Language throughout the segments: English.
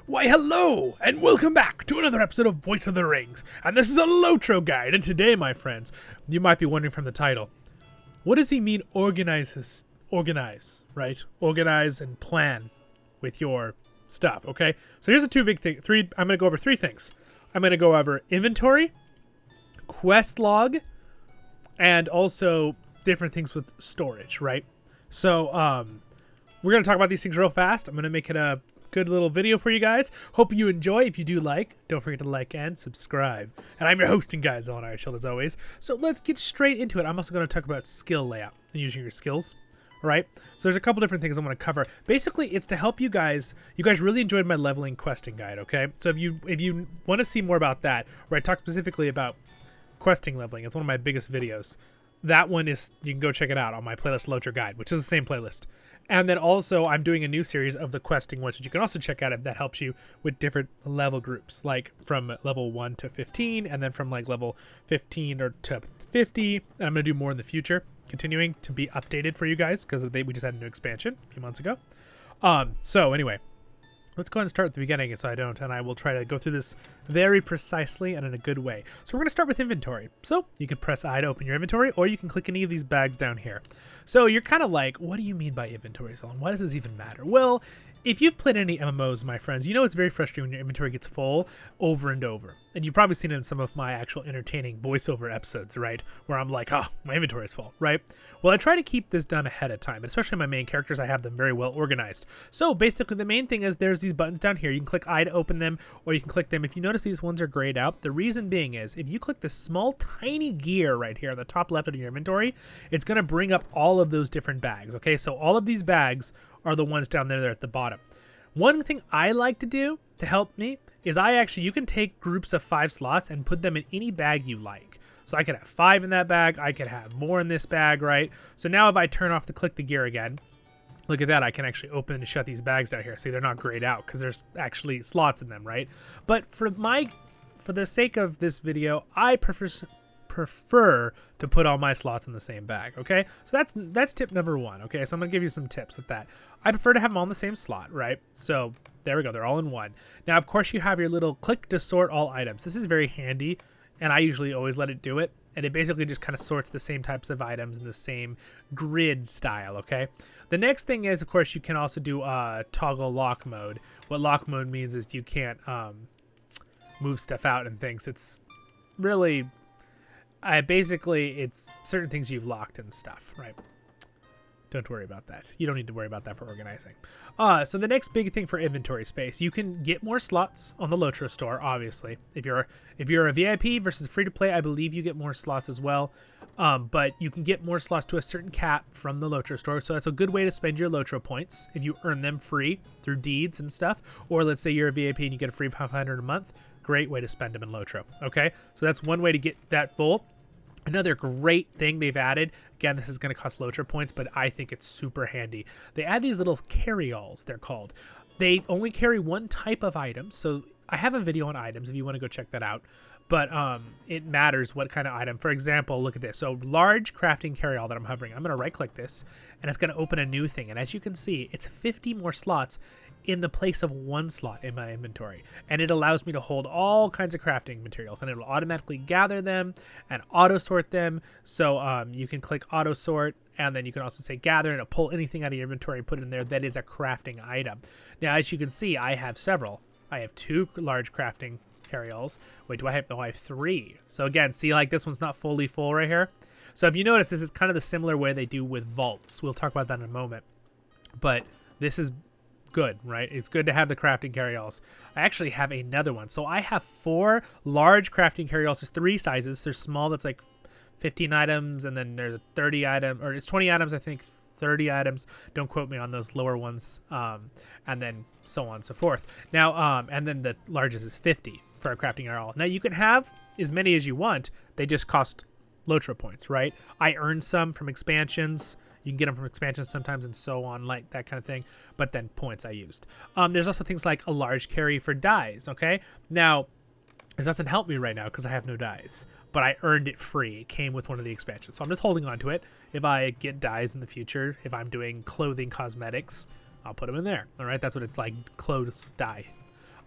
Why hello, and welcome back to another episode of Voice of the Rings, and this is a LOTRO guide, and today, my friends, you might be wondering from the title, what does he mean organize, right? Organize and plan with your stuff, okay? So here's the two big things, I'm going to go over three things. I'm going to go over inventory, quest log, and also different things with storage, right? So, we're going to talk about these things real fast. I'm going to make it a good little video for you guys. Hope you enjoy. If you do like, don't forget to like and subscribe. And I'm your host and guide, Zollin, Ironshield, as always. So let's get straight into it. I'm also going to talk about skill layout and using your skills. All right. So there's a couple different things I want to cover. Basically, it's to help you guys. You guys really enjoyed my leveling questing guide, okay? So if you want to see more about that, where I talk specifically about questing leveling, it's one of my biggest videos. That one is, you can go check it out on my playlist LOTRO guide, which is the same playlist. And then also I'm doing a new series of the questing ones that you can also check out that helps you with different level groups, like from level 1 to 15, and then from like level 15 or to 50. And I'm going to do more in the future, continuing to be updated for you guys because we just had a new expansion a few months ago. So anyway, let's go ahead and start at the beginning and I will try to go through this very precisely and in a good way. So we're going to start with inventory. So you can press I to open your inventory, or you can click any of these bags down here. So you're kind of like, what do you mean by inventory, Zollin? Why does this even matter? Well, if you've played any MMOs, my friends, you know it's very frustrating when your inventory gets full over and over. And you've probably seen it in some of my actual entertaining voiceover episodes, right? Where I'm like, oh, my inventory is full, right? Well, I try to keep this done ahead of time, especially my main characters. I have them very well organized. So basically the main thing is there's these buttons down here. You can click I to open them, or you can click them. If you notice these ones are grayed out, the reason being is if you click this small tiny gear right here on the top left of your inventory, it's going to bring up all of those different bags, okay? So all of these bags are the ones down there at the bottom. One thing I like to do to help me is you can take groups of 5 slots and put them in any bag you like. So I could have 5 in that bag. I could have more in this bag, right? So now if I turn off the click the gear again, look at that. I can actually open and shut these bags down here. See, they're not grayed out because there's actually slots in them, right? But for the sake of this video, I prefer to put all my slots in the same bag, okay? So that's tip number 1, okay? So I'm gonna give you some tips with that. I prefer to have them all in the same slot, right? So there we go, they're all in one. Now, of course, you have your little click to sort all items. This is very handy, and I usually always let it do it, and it basically just kind of sorts the same types of items in the same grid style, okay? The next thing is, of course, you can also do toggle lock mode. What lock mode means is you can't move stuff out and things. It's really... basically, it's certain things you've locked and stuff, right? Don't worry about that. You don't need to worry about that for organizing. So the next big thing for inventory space, you can get more slots on the LOTRO store, obviously. If you're a VIP versus free-to-play, I believe you get more slots as well. But you can get more slots to a certain cap from the LOTRO store, so that's a good way to spend your LOTRO points if you earn them free through deeds and stuff. Or let's say you're a VIP and you get a free 500 a month. Great way to spend them in LOTRO, okay? So that's one way to get that full. Another great thing they've added, again, this is going to cost LOTRO points, but I think it's super handy. They add these little carry-alls, they're called. They only carry one type of item, so I have a video on items if you want to go check that out. But it matters what kind of item. For example, look at this. So large crafting carry-all that I'm hovering. I'm going to right-click this, and it's going to open a new thing. And as you can see, it's 50 more slots in the place of 1 slot in my inventory. And it allows me to hold all kinds of crafting materials, and it will automatically gather them and auto-sort them. So you can click auto-sort, and then you can also say gather, and it'll pull anything out of your inventory and put it in there that is a crafting item. Now, as you can see, I have several. I have 2 large crafting carry-alls. Wait, do I have? No, I have 3. So again, see, like this one's not fully full right here. So if you notice, this is kind of the similar way they do with vaults. We'll talk about that in a moment. But this is good, right? It's good to have the crafting carry-alls. I actually have another one. So I have 4 large crafting carry-alls. There's 3 sizes. There's small that's like 15 items, and then there's a 30 item, or it's 20 items, I think, 30 items. Don't quote me on those lower ones. And then so on and so forth. Now, and then the largest is 50 for a crafting carry-all. Now you can have as many as you want. They just cost LOTRO points, right? I earned some from expansions. You can get them from expansions sometimes and so on, like that kind of thing. But then points I used. There's also things like a large carry for dyes, okay? Now, this doesn't help me right now because I have no dyes. But I earned it free. It came with one of the expansions. So I'm just holding on to it. If I get dyes in the future, if I'm doing clothing cosmetics, I'll put them in there. All right, that's what it's like, clothes dye.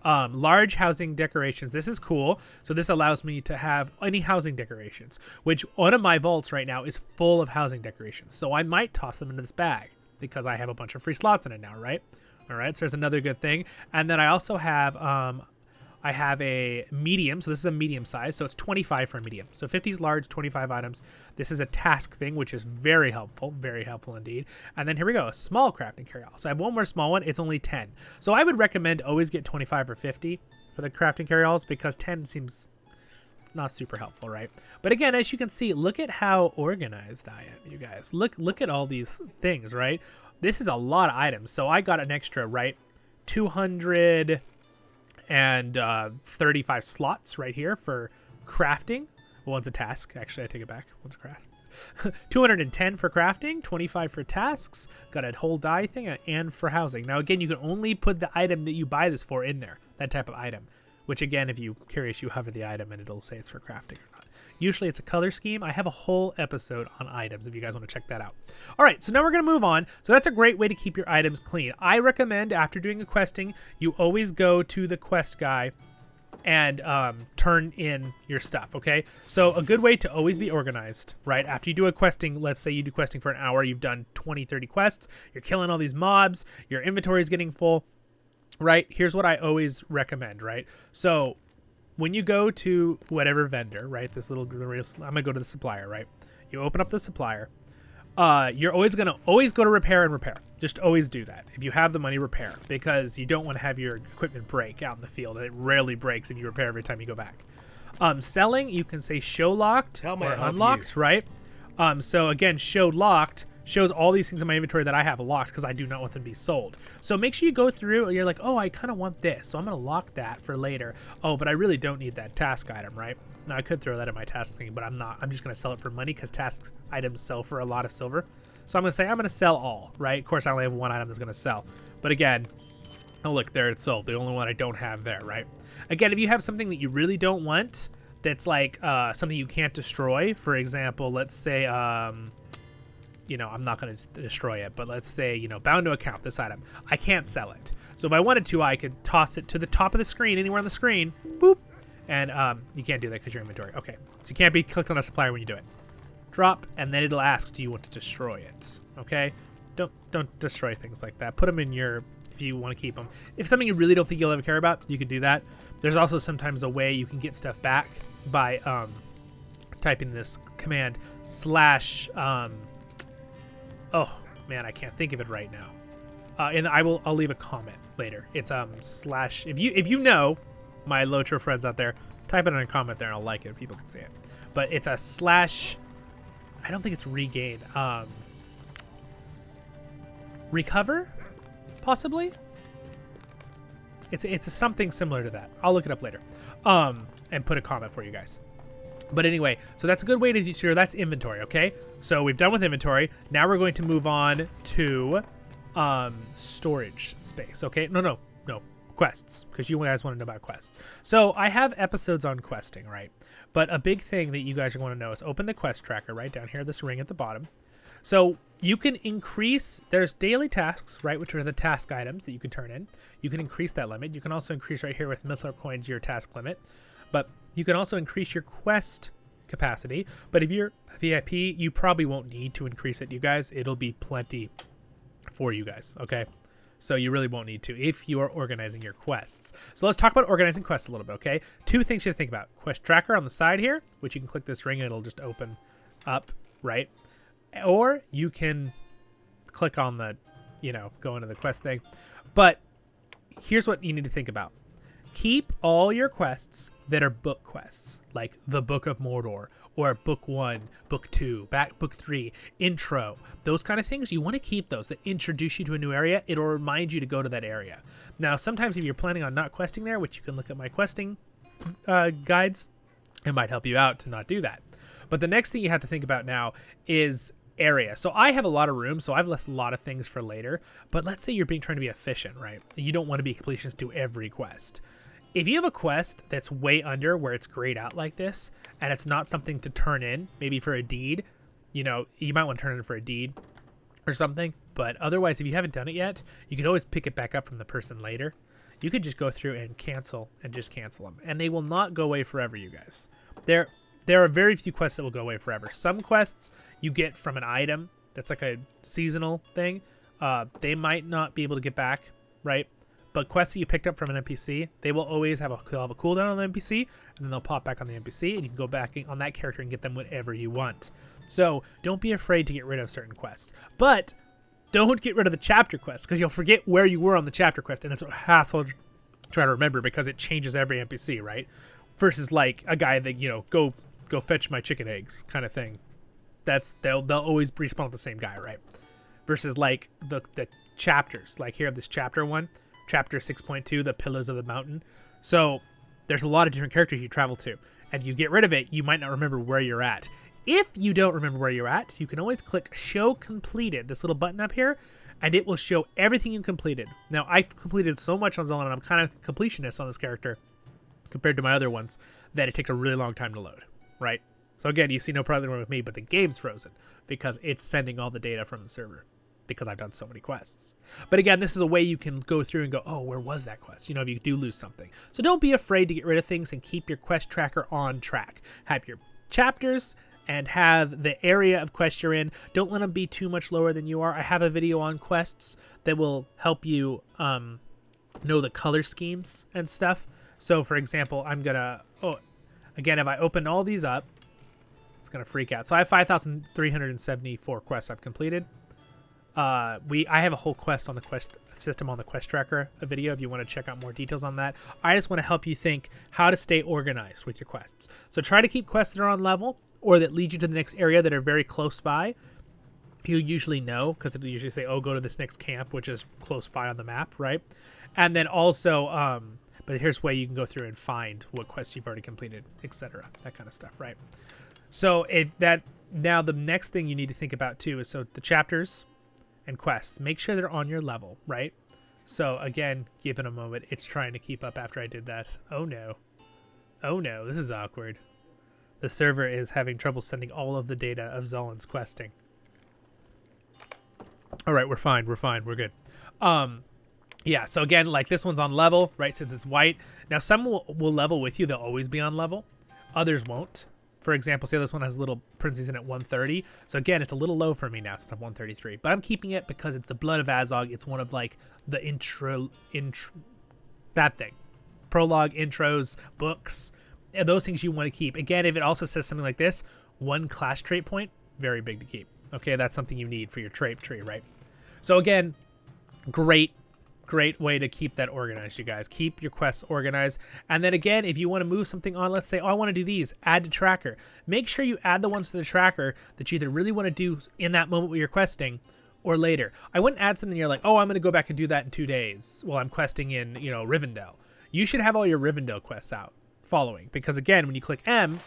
Large housing decorations. This is cool. So this allows me to have any housing decorations, which one of my vaults right now is full of housing decorations. So I might toss them into this bag because I have a bunch of free slots in it now, right? All right, so there's another good thing. And then I also have I have a medium, so this is a medium size, so it's 25 for a medium. So 50 is large, 25 items. This is a task thing, which is very helpful indeed. And then here we go, a small crafting carryall. So I have one more small one, it's only 10. So I would recommend always get 25 or 50 for the crafting carryalls because 10 seems it's not super helpful, right? But again, as you can see, look at how organized I am, you guys. Look at all these things, right? This is a lot of items. So I got an extra, right? 200 and 35 slots right here for crafting. Well, one's a task. Actually, I take it back. One's a craft. 210 for crafting, 25 for tasks. Got a whole die thing and for housing. Now, again, you can only put the item that you buy this for in there, that type of item. Which, again, if you're curious, you hover the item and it'll say it's for crafting or not. Usually it's a color scheme. I have a whole episode on items if you guys want to check that out. All right, so now we're going to move on. So that's a great way to keep your items clean. I recommend after doing a questing, you always go to the quest guy and turn in your stuff, okay? So a good way to always be organized, right? After you do a questing, let's say you do questing for an hour, you've done 20, 30 quests, you're killing all these mobs, your inventory is getting full, right? Here's what I always recommend, right? So when you go to whatever vendor, right? I'm gonna go to the supplier, right? You open up the supplier. You're always gonna go to repair and repair. Just always do that. If you have the money, repair, because you don't want to have your equipment break out in the field. It rarely breaks, and you repair every time you go back. Selling, you can say show locked or unlocked, right? So again, show locked shows all these things in my inventory that I have locked because I do not want them to be sold. So make sure you go through and you're like, oh, I kind of want this, so I'm going to lock that for later. Oh, but I really don't need that task item, right? Now, I could throw that in my task thing, but I'm not. I'm just going to sell it for money because task items sell for a lot of silver. So I'm going to say I'm going to sell all, right? Of course, I only have one item that's going to sell. But again, oh, look, there it's sold. The only one I don't have there, right? Again, if you have something that you really don't want that's like something you can't destroy, for example, let's say... you know, I'm not going to destroy it, but let's say, you know, bound to account, this item. I can't sell it. So if I wanted to, I could toss it to the top of the screen, anywhere on the screen, boop. And you can't do that because your inventory. Okay, so you can't be clicked on a supplier when you do it. Drop, and then it'll ask, do you want to destroy it? Okay, don't destroy things like that. Put them in your, if you want to keep them. If something you really don't think you'll ever care about, you can do that. There's also sometimes a way you can get stuff back by typing this command / oh man, I can't think of it right now. And I'll leave a comment later. It's / if you know, my LOTRO friends out there, type it in a comment there and I'll like it. People can see it. But it's a / I don't think it's regain. Recover, possibly. It's something similar to that. I'll look it up later. And put a comment for you guys. But anyway, so that's a good way to do sure that's inventory, okay? So we've done with inventory. Now we're going to move on to storage space, okay? No, quests, because you guys want to know about quests. So I have episodes on questing, right? But a big thing that you guys are going to know is open the quest tracker right down here, this ring at the bottom. So you can increase, there's daily tasks, right, which are the task items that you can turn in. You can increase that limit. You can also increase right here with Mythril coins your task limit. But you can also increase your quest capacity. But if you're VIP, you probably won't need to increase it, you guys. It'll be plenty for you guys, okay? So you really won't need to if you are organizing your quests. So let's talk about organizing quests a little bit, okay? Two things you have to think about. Quest tracker on the side here, which you can click this ring and it'll just open up, right? Or you can click on the, you know, go into the quest thing. But here's what you need to think about. Keep all your quests that are book quests, like the Book of Mordor, or Book 1, Book 2, Book 3, Intro, those kind of things. You want to keep those that introduce you to a new area. It'll remind you to go to that area. Now, sometimes if you're planning on not questing there, which you can look at my questing guides, it might help you out to not do that. But the next thing you have to think about now is area. So I have a lot of room, so I've left a lot of things for later. But let's say you're trying to be efficient, right? You don't want to be completionist to every quest. If you have a quest that's way under where it's grayed out like this, and it's not something to turn in, maybe for a deed, you know, you might want to turn it in for a deed or something. But otherwise, if you haven't done it yet, you can always pick it back up from the person later. you could just go through and cancel them, and they will not go away forever, you guys. There are very few quests that will go away forever. Some quests you get from an item that's like a seasonal thing. They might not be able to get back, right? But quests that you picked up from an NPC, they will always have a cooldown on the NPC, and then they'll pop back on the NPC, and you can go back on that character and get them whenever you want. So don't be afraid to get rid of certain quests. But don't get rid of the chapter quests, because you'll forget where you were on the chapter quest, and it's a hassle to try to remember because it changes every NPC, right? Versus like a guy that, go fetch my chicken eggs kind of thing. They'll always respawn with the same guy, right? Versus like the chapters, like here, this chapter 1. Chapter 6.2, the Pillars of the Mountain. So there's a lot of different characters you travel to, and you get rid of it, you might not remember where you're at. If you don't remember where you're at, you can always click Show Completed, this little button up here, and it will show everything you completed. Now, I've completed so much on Zollin, and I'm kind of completionist on this character compared to my other ones, that it takes a really long time to load, right? So again, you see no problem with me, but the game's frozen because it's sending all the data from the server, because I've done so many quests. But again, this is a way you can go through and go, oh, where was that quest? If you do lose something. So don't be afraid to get rid of things and keep your quest tracker on track. Have your chapters and have the area of quest you're in. Don't let them be too much lower than you are. I have a video on quests that will help you know the color schemes and stuff. So for example, I'm gonna, again, if I open all these up, it's gonna freak out. So I have 5,374 quests I've completed. I have a whole quest on the quest system on the quest tracker, a video if you want to check out more details on that. I just want to help you think how to stay organized with your quests. So try to keep quests that are on level or that lead you to the next area that are very close by. You usually know, because it'll usually say, oh, go to this next camp, which is close by on the map, right? And then also, but here's where you can go through and find what quests you've already completed, etc. That kind of stuff, right? So now the next thing you need to think about too is, so the chapters and quests, make sure they're on your level, right? So again, give it a moment. It's trying to keep up after I did that. Oh no, this is awkward. The server is having trouble sending all of the data of Zollin's questing. All right, we're fine, we're good. Yeah, so again, like this one's on level, right, since it's white. Now some will level with you, they'll always be on level. Others won't. For example, say this one has little parentheses in at 130. So again, it's a little low for me now since I'm 133. But I'm keeping it because it's the Blood of Azog. It's one of like the intro that thing. Prologue, intros, books, and those things you want to keep. Again, if it also says something like this, 1 class trait point, very big to keep. Okay, that's something you need for your trait tree, right? So again, great way to keep that organized, you guys. Keep your quests organized. And then again, if you want to move something on, let's say, oh, I want to do these, add to tracker. Make sure you add the ones to the tracker that you either really want to do in that moment where you're questing or later. I wouldn't add something you're like, oh, I'm going to go back and do that in 2 days while I'm questing in, Rivendell. You should have all your Rivendell quests out following, because again, when you click M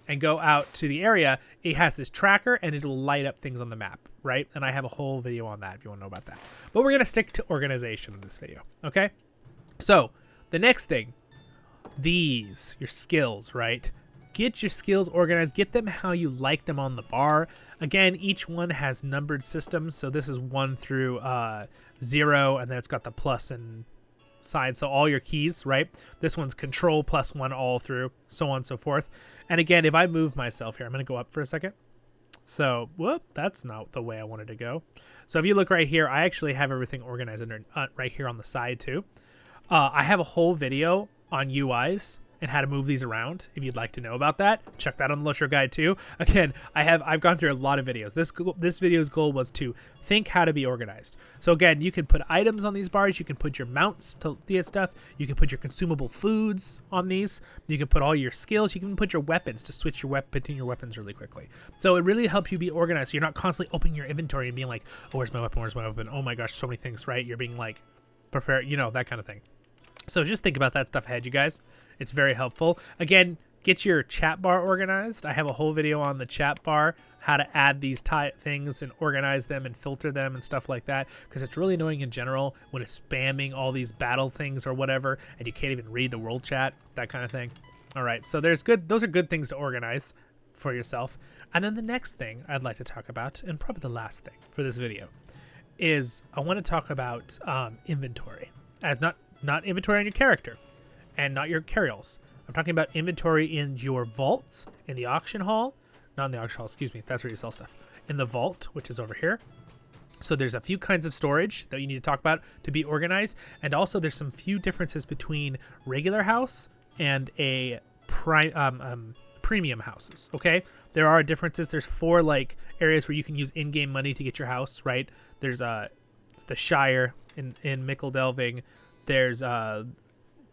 and go out to the area, it has this tracker and it will light up things on the map, right? And I have a whole video on that if you want to know about that. But we're going to stick to organization in this video, okay? So the next thing, your skills, right? Get your skills organized. Get them how you like them on the bar. Again, each one has numbered systems. So this is 1 through 0, and then it's got the plus and side. So all your keys, right? This one's control +1 all through, so on and so forth. And again, if I move myself here, I'm going to go up for a second. So, whoop, that's not the way I wanted to go. So if you look right here, I actually have everything organized under right here on the side too. I have a whole video on UIs and how to move these around. If you'd like to know about that, check that on the LOTRO guide too. Again, I've gone through a lot of videos. This video's goal was to think how to be organized. So again, you can put items on these bars. You can put your mounts to get stuff. You can put your consumable foods on these. You can put all your skills. You can put your weapons to switch between your weapons really quickly. So it really helps you be organized. So you're not constantly opening your inventory and being like, oh, where's my weapon? Where's my weapon? Oh my gosh, so many things, right? You're being like, prepare, that kind of thing. So just think about that stuff ahead, you guys. It's very helpful. Again, get your chat bar organized. I have a whole video on the chat bar, how to add these things and organize them and filter them and stuff like that, because it's really annoying in general when it's spamming all these battle things or whatever, and you can't even read the world chat, that kind of thing. All right, so those are good things to organize for yourself. And then the next thing I'd like to talk about, and probably the last thing for this video, is I want to talk about inventory. As not not inventory on your character and not your carryalls. I'm talking about inventory in your vault, in the auction hall. Not in the auction hall, excuse me. That's where you sell stuff. In the vault, which is over here. So there's a few kinds of storage that you need to talk about to be organized. And also there's some few differences between regular house and a premium houses, okay? There are differences. There's 4 like areas where you can use in-game money to get your house, right? There's the Shire in Mickle-Delving. There's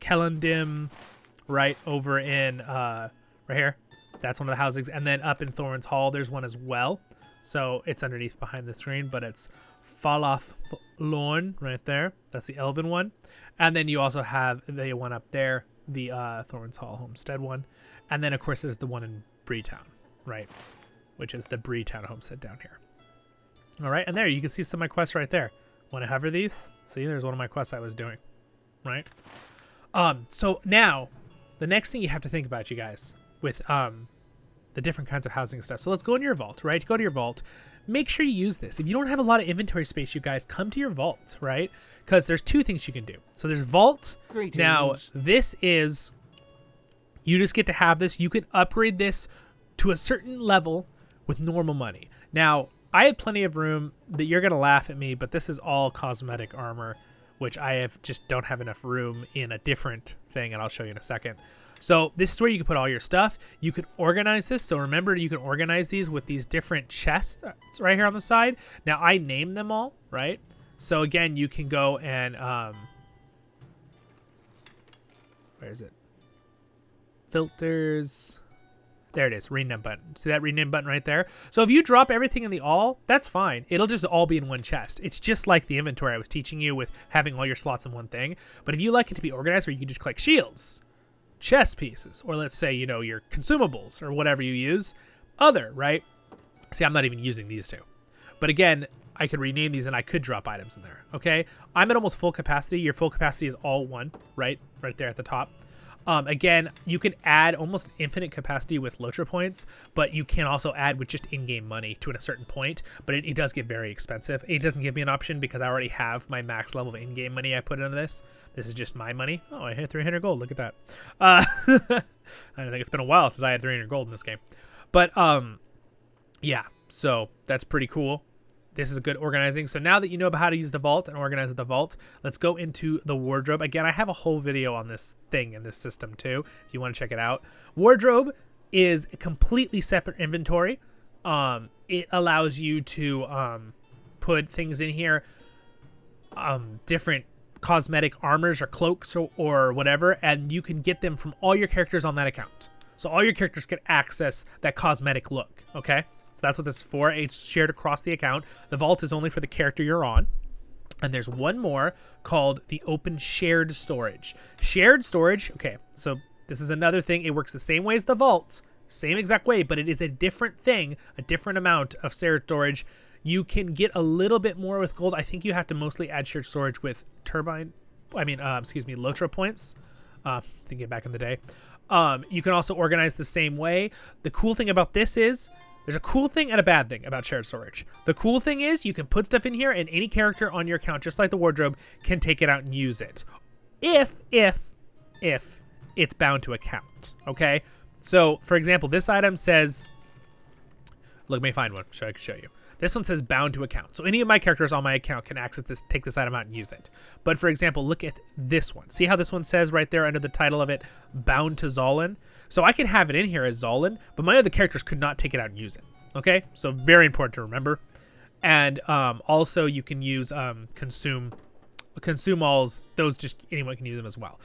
Kellendim right over in right here. That's one of the housings. And then up in Thorin's Hall, there's one as well. So it's underneath behind the screen, but it's Falath Lorn right there. That's the Elven one. And then you also have the one up there, the Thorin's Hall Homestead one. And then, of course, there's the one in Breetown, right? Which is the Breetown Homestead down here. All right, and there, you can see some of my quests right there. Want to hover these? See, there's one of my quests I was doing, right? So now, the next thing you have to think about, you guys, with the different kinds of housing stuff. So let's go into your vault, right? Go to your vault. Make sure you use this. If you don't have a lot of inventory space, you guys, come to your vault, right? Because there's 2 things you can do. So there's vault. Greetings. Now, this is, you just get to have this. You can upgrade this to a certain level with normal money. Now, I have plenty of room that you're going to laugh at me, but this is all cosmetic armor, which I just don't have enough room in a different thing, and I'll show you in a second. So this is where you can put all your stuff. You can organize this. So remember, you can organize these with these different chests right here on the side. Now, I named them all, right? So again, you can go and, where is it? Filters. There it is, rename button. See that rename button right there? So if you drop everything in the all, that's fine. It'll just all be in one chest. It's just like the inventory I was teaching you with having all your slots in one thing. But if you like it to be organized, where you can just click shields, chest pieces, or let's say, you know, your consumables or whatever you use, other, right? See, I'm not even using these 2. But again, I could rename these and I could drop items in there, okay? I'm at almost full capacity. Your full capacity is all 1, right? Right there at the top. Again, you can add almost infinite capacity with LOTRO points, but you can also add with just in-game money to a certain point, but it does get very expensive. It doesn't give me an option because I already have my max level of in-game money I put into this. This is just my money. Oh, I hit 300 gold. Look at that. I don't think it's been a while since I had 300 gold in this game. But, yeah, so that's pretty cool. This is a good organizing. So now that you know about how to use the vault and organize the vault, let's go into the wardrobe. Again, I have a whole video on this thing in this system too, if you want to check it out. Wardrobe is a completely separate inventory. It allows you to put things in here, different cosmetic armors or cloaks or whatever, and you can get them from all your characters on that account. So all your characters can access that cosmetic look, okay? So that's what this is for. It's shared across the account. The vault is only for the character you're on. And there's one more called the open shared storage. Shared storage, okay, so this is another thing. It works the same way as the vault, same exact way, but it is a different thing, a different amount of shared storage. You can get a little bit more with gold. I think you have to mostly add shared storage with LOTRO points. Thinking back in the day. You can also organize the same way. The cool thing about this is, there's a cool thing and a bad thing about shared storage. The cool thing is you can put stuff in here and any character on your account, just like the wardrobe, can take it out and use it. If it's bound to account, okay? So, for example, this item says, let me find one so I can show you. This one says bound to account. So any of my characters on my account can access this, take this item out and use it. But for example, look at this one. See how this one says right there under the title of it, bound to Zollin? So I can have it in here as Zollin, but my other characters could not take it out and use it. Okay, so very important to remember. And also you can use consume alls. Those just anyone can use them as well.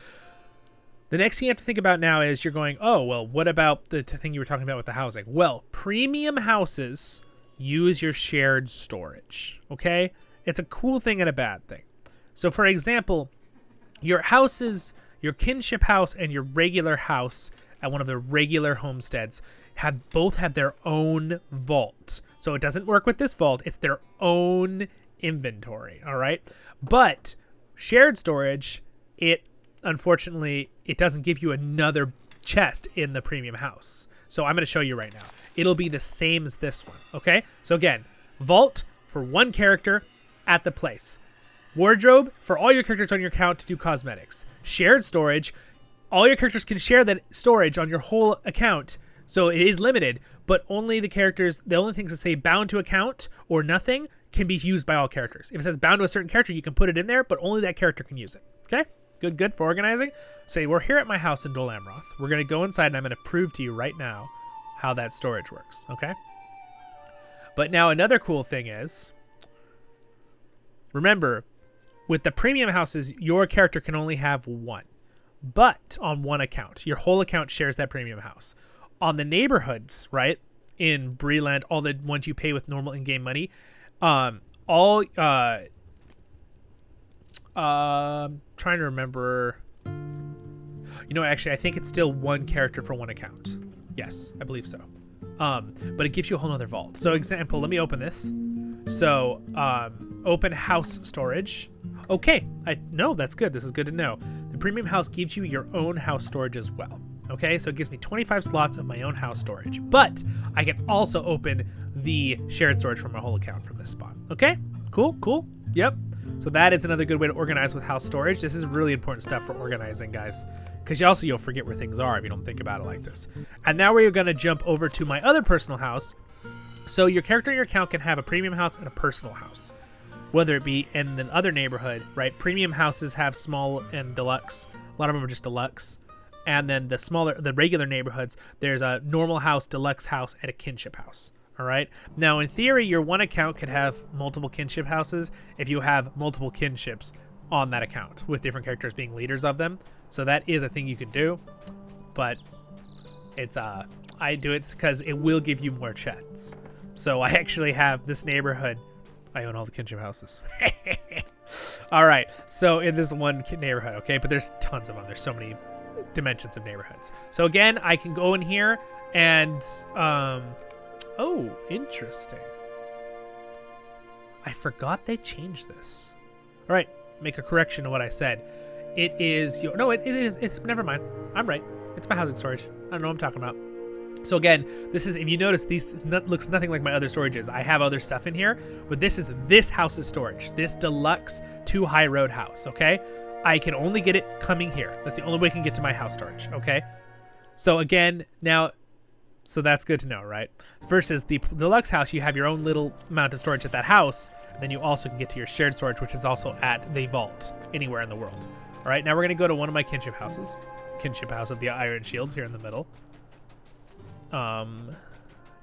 The next thing you have to think about now is you're going, oh, well, what about the thing you were talking about with the housing? Well, premium houses use your shared storage, okay? It's a cool thing and a bad thing. So for example, your houses, your kinship house and your regular house at one of the regular homesteads both have their own vault. So it doesn't work with this vault. It's their own inventory, all right? But shared storage, unfortunately, it doesn't give you another chest in the premium house. So I'm going to show you right now. It'll be the same as this one, okay? So again, vault for one character at the place. Wardrobe, for all your characters on your account to do cosmetics. Shared storage, all your characters can share that storage on your whole account, so it is limited, but only the only things that say bound to account or nothing can be used by all characters. If it says bound to a certain character, you can put it in there, but only that character can use it. Okay? Good for organizing. Say, we're here at my house in Dol Amroth. We're going to go inside, and I'm going to prove to you right now how that storage works, okay? But now another cool thing is, remember, with the premium houses, your character can only have one, but on one account. Your whole account shares that premium house. On the neighborhoods, right, in Breland, all the ones you pay with normal in-game money, trying to remember. You know, actually, I think it's still one character for one account. Yes, I believe so. But it gives you a whole nother vault. So, example, let me open this. So, open house storage. Okay, no, that's good. This is good to know. The premium house gives you your own house storage as well. Okay, so it gives me 25 slots of my own house storage. But I can also open the shared storage from my whole account from this spot. Okay, cool. Yep. So that is another good way to organize with house storage. This is really important stuff for organizing, guys, because you'll forget where things are if you don't think about it like this. And now we're going to jump over to my other personal house. So your character in your account can have a premium house and a personal house, whether it be in the other neighborhood, right? Premium houses have small and deluxe. A lot of them are just deluxe. And then the regular neighborhoods, there's a normal house, deluxe house, and a kinship house. All right. Now, in theory, your one account could have multiple kinship houses if you have multiple kinships on that account with different characters being leaders of them. So that is a thing you could do, but it's I do it because it will give you more chests. So I actually have this neighborhood. I own all the kinship houses. All right. So in this one neighborhood, okay, but there's tons of them. There's so many dimensions of neighborhoods. So again, I can go in here and oh, interesting. I forgot they changed this. All right, make a correction to what I said. It is no, it is. It's never mind. I'm right. It's my housing storage. I don't know what I'm talking about. So again, this is, if you notice, looks nothing like my other storages. I have other stuff in here, but this is this house's storage. This deluxe 2 high road house. Okay, I can only get it coming here. That's the only way I can get to my house storage. Okay, so again, now. So that's good to know, right? Versus the deluxe house, you have your own little amount of storage at that house. And then you also can get to your shared storage, which is also at the vault anywhere in the world. All right, now we're going to go to one of my kinship houses. Kinship house of the Ironshields here in the middle.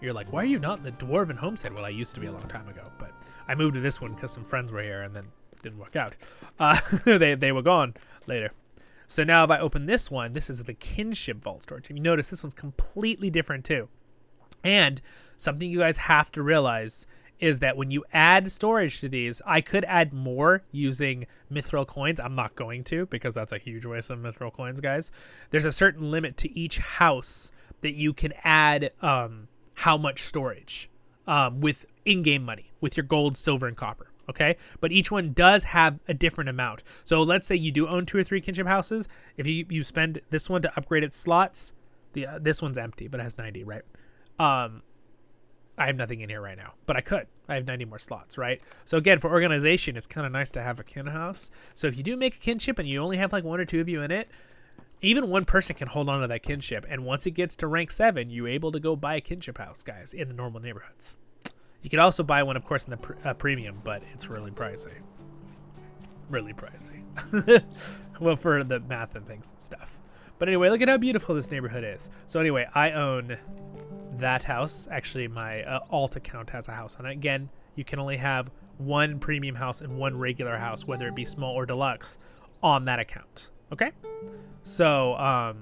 You're like, why are you not in the Dwarven Homestead? Well, I used to be a long time ago, but I moved to this one because some friends were here and then it didn't work out. They were gone later. So now if I open this one, this is the kinship vault storage. And you notice this one's completely different too. And something you guys have to realize is that when you add storage to these, I could add more using mithril coins. I'm not going to because that's a huge waste of mithril coins, guys. There's a certain limit to each house that you can add how much storage with in-game money, with your gold, silver, and copper. Okay, but each one does have a different amount. So let's say you do own 2 or 3 kinship houses. If you spend this one to upgrade its slots, this one's empty, but it has 90, right? I have nothing in here right now, but I could. I have 90 more slots, right? So again, for organization, it's kind of nice to have a kin house. So if you do make a kinship and you only have like 1 or 2 of you in it, even one person can hold on to that kinship. And once it gets to rank 7, you're able to go buy a kinship house, guys, in the normal neighborhoods. You could also buy one, of course, in the premium, but it's really pricey. Really pricey. Well, for the math and things and stuff. But anyway, look at how beautiful this neighborhood is. So anyway, I own that house. Actually, my alt account has a house on it. Again, you can only have 1 premium house and 1 regular house, whether it be small or deluxe, on that account. Okay? So,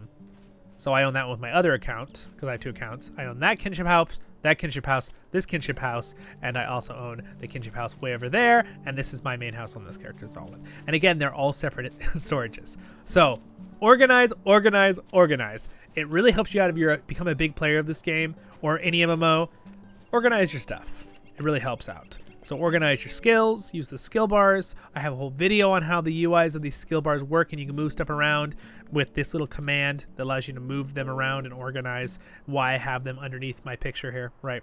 so I own that with my other account, because I have 2 accounts. I own that kinship house, that kinship house, this kinship house, and I also own the kinship house way over there, and this is my main house on this character, Zollin. And again, they're all separate storages. So, organize, organize, organize. It really helps you out if you're become a big player of this game, or any MMO. Organize your stuff. It really helps out. So organize your skills, use the skill bars. I have a whole video on how the UIs of these skill bars work, and you can move stuff around with this little command that allows you to move them around and organize. Why I have them underneath my picture here, right?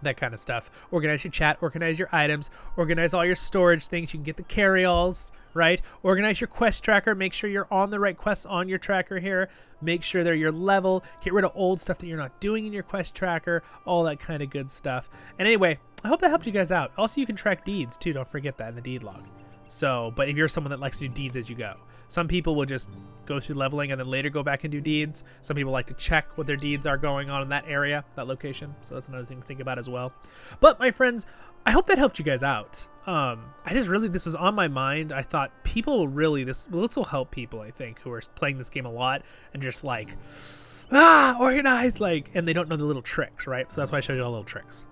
that kind of stuff. Organize your chat, organize your items, organize all your storage things. You can get the carry-alls, right? Organize your quest tracker. Make sure you're on the right quests on your tracker here. Make sure they're your level. Get rid of old stuff that you're not doing in your quest tracker, all that kind of good stuff. And anyway, I hope that helped you guys out. Also, you can track deeds too. Don't forget that in the deed log. So, but if you're someone that likes to do deeds as you go, some people will just go through leveling and then later go back and do deeds. Some people like to check what their deeds are going on in that area, that location. So that's another thing to think about as well. But my friends, I hope that helped you guys out. This was on my mind. I thought people will really, this will help people, I think, who are playing this game a lot and just like, organize, like, and they don't know the little tricks, right? So that's why I showed you all the little tricks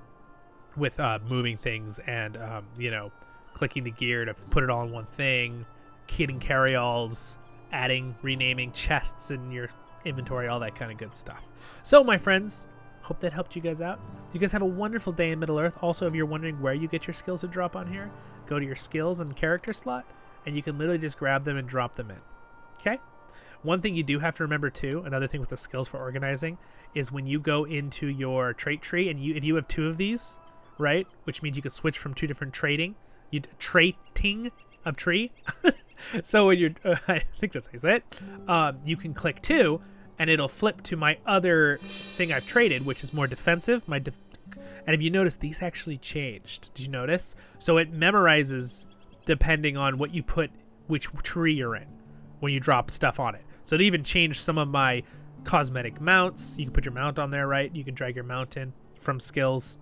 with moving things and, you know, clicking the gear to put it all in one thing, hitting carry-alls, adding, renaming chests in your inventory, all that kind of good stuff. So, my friends, hope that helped you guys out. You guys have a wonderful day in Middle-earth. Also, if you're wondering where you get your skills to drop on here, go to your skills and character slot, and you can literally just grab them and drop them in. Okay? One thing you do have to remember, too, another thing with the skills for organizing, is when you go into your trait tree, and if you have 2 of these, right, which means you could switch from 2 different trading of tree. So when you're, I think that's how you say it, you can click 2 and it'll flip to my other thing I've traded, which is more defensive. And if you notice, these actually changed. Did you notice? So it memorizes depending on what you put, which tree you're in when you drop stuff on it. So it even changed some of my cosmetic mounts. You can put your mount on there, right? You can drag your mount in from skills.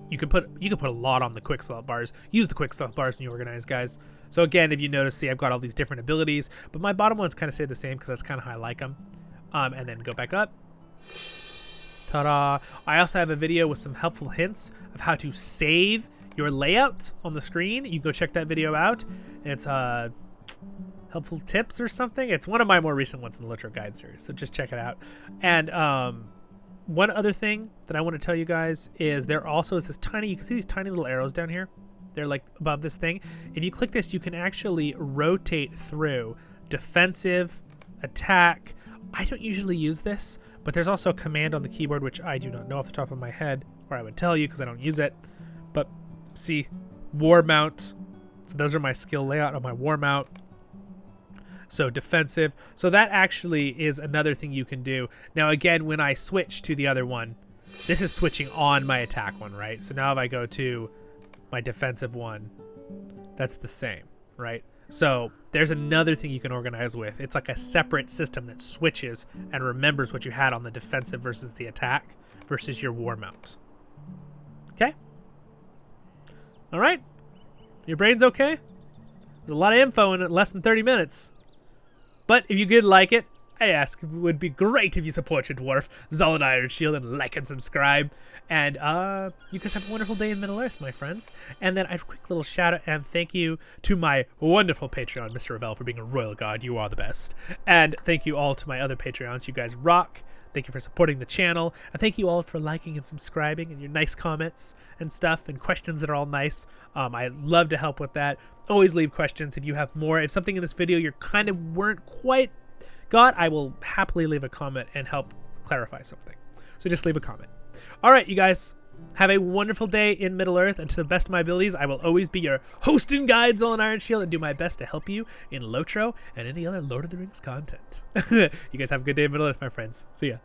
You can put a lot on the quick slot bars. Use the quick slot bars when you organize, guys. So again, if you notice, see, I've got all these different abilities, but my bottom ones kind of stay the same because that's kind of how I like them. And then go back up. Ta-da! I also have a video with some helpful hints of how to save your layout on the screen. You can go check that video out. It's helpful tips or something. It's one of my more recent ones in the LOTRO guide series, so just check it out. And one other thing that I want to tell you guys is there also is this tiny, you can see these tiny little arrows down here. They're like above this thing. If you click this, you can actually rotate through defensive, attack. I don't usually use this, but there's also a command on the keyboard, which I do not know off the top of my head, or I would tell you because I don't use it. But see, war mount. So those are my skill layout of my war mount. So defensive. So that actually is another thing you can do. Now, again, when I switch to the other one, this is switching on my attack one, right? So now if I go to my defensive one, that's the same, right? So there's another thing you can organize with. It's like a separate system that switches and remembers what you had on the defensive versus the attack versus your war mount. Okay? All right? Your brain's okay? There's a lot of info in less than 30 minutes. But if you did like it, I ask, it would be great if you support your dwarf, Zollin Ironshield, and like and subscribe. And you guys have a wonderful day in Middle-earth, my friends. And then I have a quick little shout out and thank you to my wonderful Patreon, MrRevel, for being a royal god. You are the best. And thank you all to my other Patreons. You guys rock. Thank you for supporting the channel. And thank you all for liking and subscribing and your nice comments and stuff and questions that are all nice. I love to help with that. Always leave questions if you have more. If something in this video you kind of weren't quite got, I will happily leave a comment and help clarify something. So just leave a comment. All right, you guys, have a wonderful day in Middle-earth, and to the best of my abilities, I will always be your host and guide, Zollin Ironshield, and do my best to help you in LOTRO and any other Lord of the Rings content. You guys have a good day in Middle-earth, my friends. See ya.